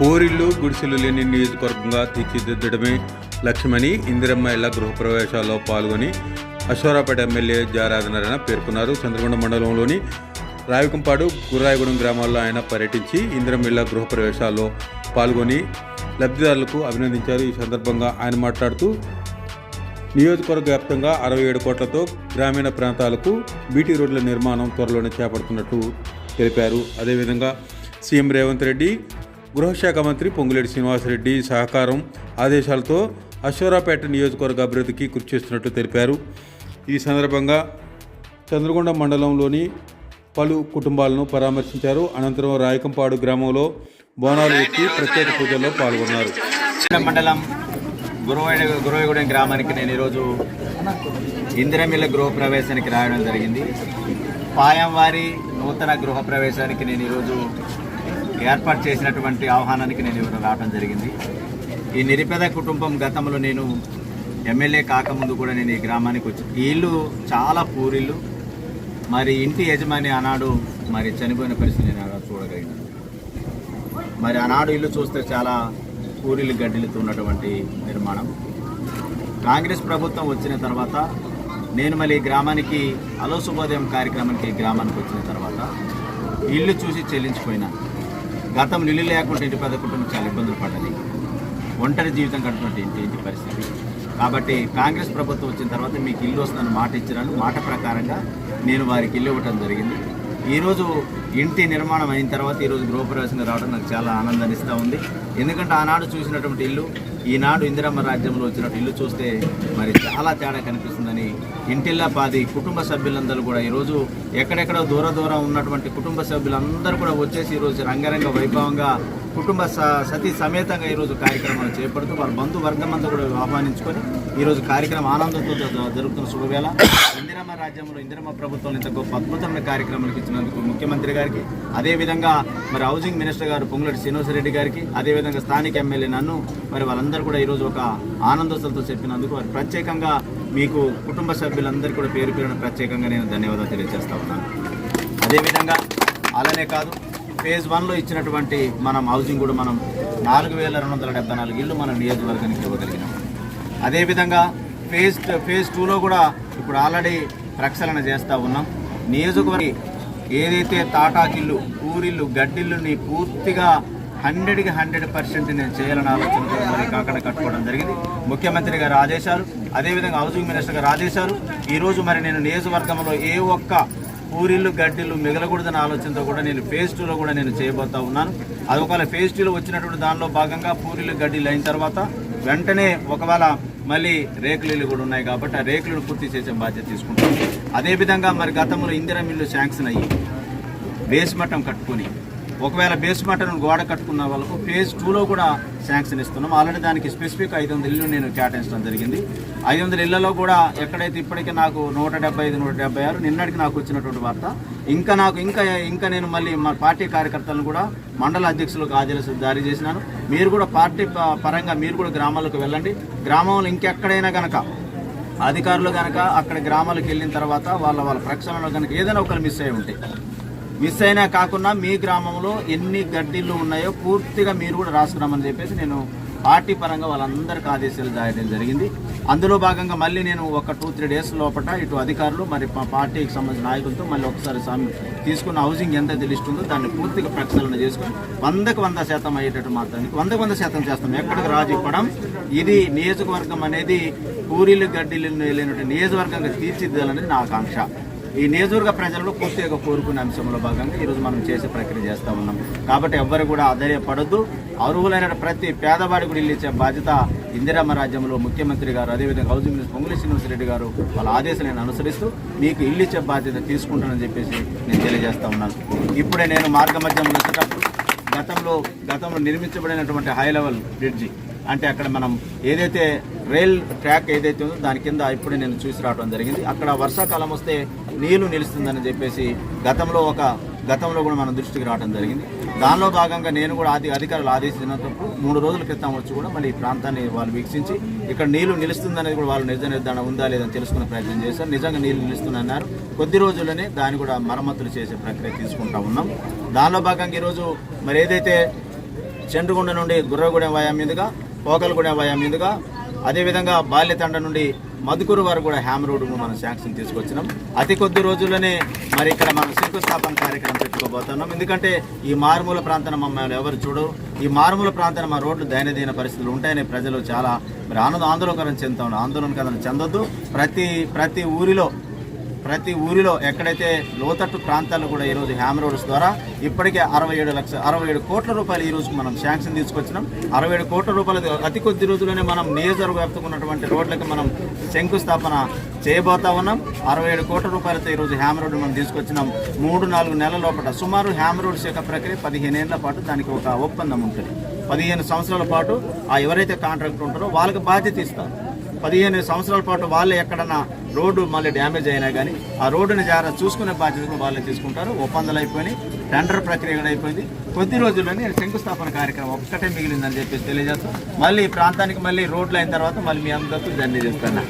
పూరిల్లు గుడిసెలు లేని నియోజకవర్గంగా తీర్చిదిద్దడమే లక్ష్యమని ఇందిరమ్మ ఇళ్ల గృహప్రవేశాల్లో పాల్గొని అశ్వారావుపేట ఎమ్మెల్యే జారాధనారాయణ పేర్కొన్నారు. చంద్రగొండ మండలంలోని రావికంపాడు, గుర్రాయిగూడెం గ్రామాల్లో ఆయన పర్యటించి ఇందిరమ్మ ఇళ్ల గృహప్రవేశాల్లో పాల్గొని లబ్ధిదారులకు అభినందించారు. ఈ సందర్భంగా ఆయన మాట్లాడుతూ నియోజకవర్గ వ్యాప్తంగా 67 కోట్లతో గ్రామీణ ప్రాంతాలకు బీటీ రోడ్ల నిర్మాణం త్వరలోనే చేపడుతున్నట్టు తెలిపారు. అదేవిధంగా సీఎం రేవంత్ రెడ్డి, గృహశాఖ మంత్రి పొంగులేటి శ్రీనివాసరెడ్డి సహకారం ఆదేశాలతో అశ్వారావుపేట నియోజకవర్గ అభివృద్ధికి కృషి చేస్తున్నట్టు తెలిపారు. ఈ సందర్భంగా చంద్రగొండ మండలంలోని పలు కుటుంబాలను పరామర్శించారు. అనంతరం రాయకంపాడు గ్రామంలో బోనాలు ఎత్తి ప్రత్యేక పూజల్లో పాల్గొన్నారు. మండలం గురవాయిగూడెం గ్రామానికి నేను ఈరోజు ఇందిరమ్మ గృహప్రవేశానికి రావడం జరిగింది. పాయంవారి నూతన గృహప్రవేశానికి నేను ఈరోజు ఏర్పాటు చేసినటువంటి ఆహ్వానానికి నేను ఇవ్వడం రావడం జరిగింది. ఈ నిరుపేద కుటుంబం గతంలో నేను ఎమ్మెల్యే కాకముందు కూడా నేను ఈ గ్రామానికి వచ్చి ఈ ఇల్లు చాలా పూరిల్లు. మరి ఇంటి యజమాని ఆనాడు మరి చనిపోయిన పరిస్థితి నేను చూడగలిగినాను. మరి ఆనాడు ఇల్లు చూస్తే చాలా పూరిలు గడ్డిలతో ఉన్నటువంటి నిర్మాణం. కాంగ్రెస్ ప్రభుత్వం వచ్చిన తర్వాత నేను మళ్ళీ ఈ గ్రామానికి అలో శుభోదయం కార్యక్రమానికి ఈ గ్రామానికి వచ్చిన తర్వాత ఇల్లు చూసి చెల్లించిపోయినా. గతంలో ఇల్లు లేకుండా ఇంటి పెద్ద కుటుంబం చాలా ఇబ్బందులు పడ్డది. ఒంటరి జీవితం కట్టుకుంటే ఇంటి పరిస్థితి. కాబట్టి కాంగ్రెస్ ప్రభుత్వం వచ్చిన తర్వాత మీకు ఇల్లు వస్తుందని మాట ఇచ్చినాను. మాట ప్రకారంగా నేను వారికి ఇల్లు ఇవ్వటం జరిగింది. ఈరోజు ఇంటి నిర్మాణం అయిన తర్వాత ఈరోజు గృహప్రవేశంగా రావడం నాకు చాలా ఆనందాన్ని ఇస్తూ ఉంది. ఎందుకంటే ఆనాడు చూసినటువంటి ఇల్లు ఈనాడు ఇందిరమ్మ రాజ్యంలో వచ్చినట్టు ఇల్లు చూస్తే మరి చాలా తేడా కనిపిస్తుందని ఇంటిల్లా పాది కుటుంబ సభ్యులందరూ కూడా ఈరోజు ఎక్కడెక్కడో దూరం ఉన్నటువంటి కుటుంబ సభ్యులందరూ కూడా వచ్చేసి ఈరోజు రంగరంగ వైభవంగా కుటుంబ సతీ సమేతంగా ఈరోజు కార్యక్రమాలు చేపడుతూ వారి బంధువర్గం అంతా కూడా ఆహ్వానించుకొని ఈరోజు కార్యక్రమం ఆనందంతో జరుగుతున్న శుభవేళ. ఇందిరమ్మ రాజ్యంలో ఇందిరమ్మ ప్రభుత్వం ఇంత గొప్ప అద్భుతమైన కార్యక్రమాలకు ఇచ్చినందుకు ముఖ్యమంత్రి గారికి, అదేవిధంగా మరి హౌసింగ్ మినిస్టర్ గారు పొంగులేటి శ్రీనివాసరెడ్డి గారికి, అదేవిధంగా స్థానిక ఎమ్మెల్యే నన్ను మరి వాళ్ళందరూ కూడా ఈరోజు ఒక ఆనందోత్సవంతో చెప్పినందుకు వారు ప్రత్యేకంగా మీకు కుటుంబ సభ్యులందరికీ కూడా పేరు పేరున ప్రత్యేకంగా నేను ధన్యవాదాలు తెలియజేస్తా ఉన్నాను. అదేవిధంగా అలానే కాదు, ఫేజ్ 1లో ఇచ్చినటువంటి మనం హౌసింగ్ కూడా మనం 4274 ఇళ్ళు మన నియోజకవర్గానికి ఇవ్వగలిగినాం. అదేవిధంగా ఫేజ్ 2లో కూడా ఇప్పుడు ఆల్రెడీ ప్రక్షాళన చేస్తూ ఉన్నాం. నియోజకవర్గం ఏదైతే తాటాకిల్లు, ఊరిల్లు, గడ్డిల్లుని పూర్తిగా 100కి 100% నేను చేయాలని ఆలోచనతో మరి కాకడ కట్టుకోవడం జరిగింది. ముఖ్యమంత్రి గారి ఆదేశాలు, అదేవిధంగా హౌసింగ్ మినిస్టర్ గారి ఆదేశాలు. ఈరోజు మరి నేను నియోజకవర్గంలో ఏ ఒక్క పూరిల్లు, గడ్డిల్లు మిగలకూడదన్న ఆలోచనతో కూడా నేను ఫేజ్ 2లో కూడా నేను చేయబోతా ఉన్నాను. అది ఒకవేళ ఫేజ్ 2లో వచ్చినటువంటి దానిలో భాగంగా పూరిల్లు, గడ్డిలు అయిన తర్వాత వెంటనే ఒకవేళ మళ్ళీ రేకులు ఇల్లు కూడా ఉన్నాయి కాబట్టి ఆ రేకులను పూర్తి చేసే బాధ్యత తీసుకుంటాం. అదేవిధంగా మరి గతంలో ఇందిరమ్మ ఇల్లు శాంక్షన్ అయ్యి బేస్ మట్టం కట్టుకుని ఒకవేళ బేస్ మట్టం గోడ కట్టుకున్న వాళ్ళకు ఫేజ్ 2లో కూడా శాంక్షన్ ఇస్తున్నాం. ఆల్రెడీ దానికి స్పెసిఫిక్ 500 ఇల్లు నేను కేటాయించడం జరిగింది. 500 ఇళ్లలో కూడా ఎక్కడైతే ఇప్పటికీ నాకు 175, 176 నిన్నటికి నాకు వచ్చినటువంటి వార్త. ఇంకా నేను మళ్ళీ మా పార్టీ కార్యకర్తలను కూడా మండల అధ్యక్షులకు ఆదేశాలు జారీ చేసినాను. మీరు కూడా పార్టీ పరంగా మీరు కూడా గ్రామాలకు వెళ్ళండి. గ్రామంలో ఇంకెక్కడైనా కనుక అధికారులు కనుక అక్కడ గ్రామాలకు వెళ్ళిన తర్వాత వాళ్ళ ప్రక్షాళనలో కనుక ఏదైనా ఒకరు మిస్ అయినా కాకుండా మీ గ్రామంలో ఎన్ని గడ్డిళ్ళు ఉన్నాయో పూర్తిగా మీరు కూడా రాసుకున్నామని చెప్పేసి నేను పార్టీ పరంగా వాళ్ళందరికీ ఆదేశాలు జారీ జరిగింది. అందులో భాగంగా మళ్ళీ నేను ఒక 2-3 డేస్ లోపల ఇటు అధికారులు మరి మా పార్టీకి సంబంధించిన నాయకులతో మళ్ళీ ఒకసారి తీసుకున్న హౌసింగ్ ఎంత లిస్ట్ ఉందో దాన్ని పూర్తిగా ప్రక్షాళన చేసుకుని 100కి 100% అయ్యేటట్టు మాత్రానికి 100కి 100% చేస్తాం. ఎక్కడికి రాజు ఇవ్వడం. ఇది నియోజకవర్గం అనేది పూరీలు, గడ్డిలు లేనటువంటి నియోజకవర్గంగా తీర్చిదిద్దాలనేది నా ఆకాంక్ష. ఈ నియోజకవర్గ ప్రజలను పూర్తిగా కోరుకునే అంశంలో భాగంగా ఈరోజు మనం చేసే ప్రక్రియ చేస్తూ ఉన్నాం. కాబట్టి ఎవ్వరు కూడా ఆధైర్యపడొద్దు. అర్హులైన ప్రతి పేదవాడి కూడా ఇల్లు ఇచ్చే బాధ్యత ఇందిరమ్మ రాజ్యంలో ముఖ్యమంత్రి గారు, అదేవిధంగా హౌసింగ్ మినిస్టర్ పొంగులేటి శ్రీనివాసరెడ్డి గారు వాళ్ళ ఆదేశాలను అనుసరిస్తూ మీకు ఇల్లు ఇచ్చే బాధ్యత తీసుకుంటానని చెప్పేసి నేను తెలియజేస్తూ ఉన్నాను. ఇప్పుడే నేను మార్గమధ్యంలో వచ్చేటప్పుడు గతంలో నిర్మించబడినటువంటి హై లెవెల్ బ్రిడ్జి అంటే అక్కడ మనం ఏదైతే రైల్ ట్రాక్ ఏదైతే ఉందో దాని కింద ఇప్పుడే నేను చూసి రావడం జరిగింది. అక్కడ వర్షాకాలం వస్తే నీళ్లు నిలుస్తుందని చెప్పేసి గతంలో కూడా మన దృష్టికి రావడం జరిగింది. దానిలో భాగంగా నేను కూడా అధికారులు ఆదేశించినప్పుడు 3 రోజుల క్రితం వచ్చి కూడా మళ్ళీ ఈ ప్రాంతాన్ని వాళ్ళు వీక్షించి ఇక్కడ నీళ్లు నిలుస్తుందనేది కూడా వాళ్ళు నిజ నిర్ధారణ ఉందా లేదని తెలుసుకునే ప్రయత్నం చేశారు. నిజంగా నీళ్లు నిలుస్తుందన్నారు. కొద్ది రోజుల్లోనే దాన్ని కూడా మరమ్మతులు చేసే ప్రక్రియ తీసుకుంటా ఉన్నాం. దానిలో భాగంగా ఈరోజు మరి ఏదైతే చెండుగుండ నుండి గుర్రగూడెం వాయా మీదుగా పోకలగూడెం వాయా మీదుగా అదేవిధంగా బాల్యతండ నుండి మధుకూరు వరకు కూడా హ్యామ్ రోడ్డును మనం శాంక్షన్ తీసుకొచ్చినాం. అతి కొద్ది రోజుల్లోనే మరి ఇక్కడ మనం శంకుస్థాపన కార్యక్రమం పెట్టుకోబోతున్నాం. ఎందుకంటే ఈ మారుమూల ప్రాంతాన్ని మమ్మల్ని ఎవరు చూడరు. ఈ మారుమూల ప్రాంతాన్ని మా రోడ్లు దైనందిన పరిస్థితులు ఉంటాయని ప్రజలు చాలా మరి ఆందోళన చెందుతా ఉన్నారు. ఆందోళన చెందొద్దు. ప్రతి ఊరిలో ఎక్కడైతే లోతట్టు ప్రాంతాల్లో కూడా ఈరోజు హ్యామ్ రోడ్స్ ద్వారా ఇప్పటికే 67 కోట్ల రూపాయలు ఈ రోజు మనం శాంక్షన్ తీసుకొచ్చినాం. 67 కోట్ల రూపాయలు అతి కొద్ది రోజుల్లోనే మనం నియోజకవర్గ వ్యాప్తంగా ఉన్నటువంటి రోడ్లకి మనం శంకుస్థాపన చేయబోతా ఉన్నాం. 67 కోట్ల రూపాయలతో ఈరోజు హ్యామ్ రోడ్డు మనం తీసుకొచ్చినాం. 3-4 నెలల లోపల సుమారు హ్యామ్ రోడ్స్ యొక్క ప్రక్రియ 15 ఏళ్ల పాటు దానికి ఒక ఒప్పందం ఉంటుంది. 15 సంవత్సరాల పాటు ఎవరైతే కాంట్రాక్టర్ ఉంటారో వాళ్ళకి బాధ్యత ఇస్తారు. 15 సంవత్సరాల పాటు వాళ్ళు ఎక్కడన్నా రోడ్డు మళ్ళీ డ్యామేజ్ అయినా కానీ ఆ రోడ్డుని జాగ్రత్త చూసుకునే బాధ్యతలు వాళ్ళే తీసుకుంటారు. ఒప్పందాలు అయిపోయినాయి, టెండర్ ప్రక్రియ కూడా అయిపోయింది. కొద్ది రోజుల్లోనే శంకుస్థాపన కార్యక్రమం ఒక్కటే మిగిలిందని చెప్పేసి తెలియజేస్తాం. మళ్ళీ ఈ ప్రాంతానికి మళ్ళీ రోడ్లు అయిన తర్వాత మళ్ళీ మీ అందరితో జర్నీ చేస్తాను.